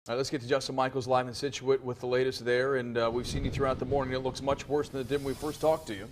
All right, let's get to Justin Michaels live in Scituate with the latest there, and we've seen you throughout the morning. It looks much worse than it did when we first talked to you.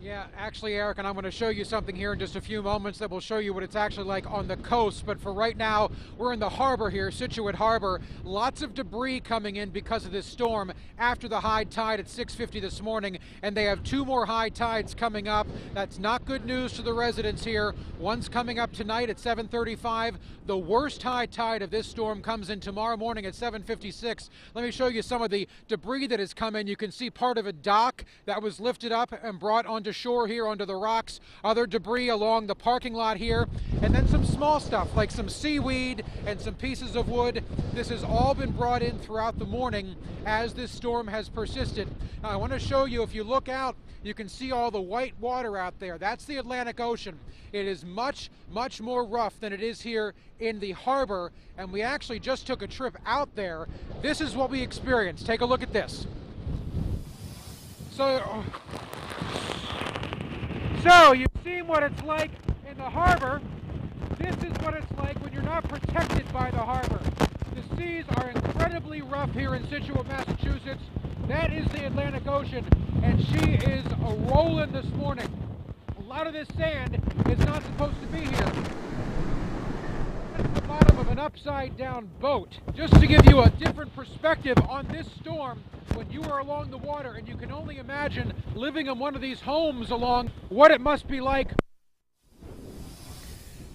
Yeah, actually, Eric, and I'm going to show you something here in just a few moments that will show you what it's actually like on the coast. But for right now, we're in the harbor here, Scituate Harbor. Lots of debris coming in because of this storm after the high tide at 6:50 this morning, and they have two more high tides coming up. That's not good news to the residents here. One's coming up tonight at 7:35. The worst high tide of this storm comes in tomorrow morning at 7:56. Let me show you some of the debris that has come in. You can see part of a dock that was lifted up and brought onto shore here onto the rocks, other debris along the parking lot here, and then some small stuff like some seaweed and some pieces of wood. This has all been brought in throughout the morning as this storm has persisted. Now I want to show you, if you look out, you can see all the white water out there. That's the Atlantic Ocean. It is much, much more rough than it is here in the harbor, and we actually just took a trip out there. This is what we experienced. Take a look at this. So you've seen what it's like in the harbor. This is what it's like when you're not protected by the harbor. The seas are incredibly rough here in Scituate, Massachusetts. That is the Atlantic Ocean, and she is a-rolling this morning. A lot of this sand is not supposed to be here. That's the bottom of an upside-down boat. Just to give you a different perspective on this storm, when you are along the water, and you can only imagine living in one of these homes along what it must be like.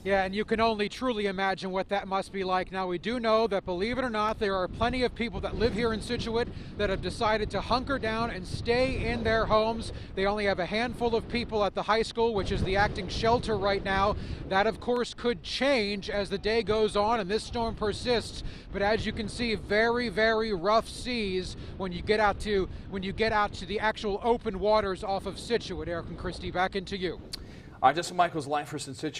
Yeah, and you can only truly imagine what that must be like. Now, we do know that, believe it or not, there are plenty of people that live here in Scituate that have decided to hunker down and stay in their homes. They only have a handful of people at the high school, which is the acting shelter right now. That, of course, could change as the day goes on and this storm persists. But as you can see, very, very rough seas when you get out to the actual open waters off of Scituate. Eric and Christy, back into you. All right, Justin Michaels live for us in Scituate.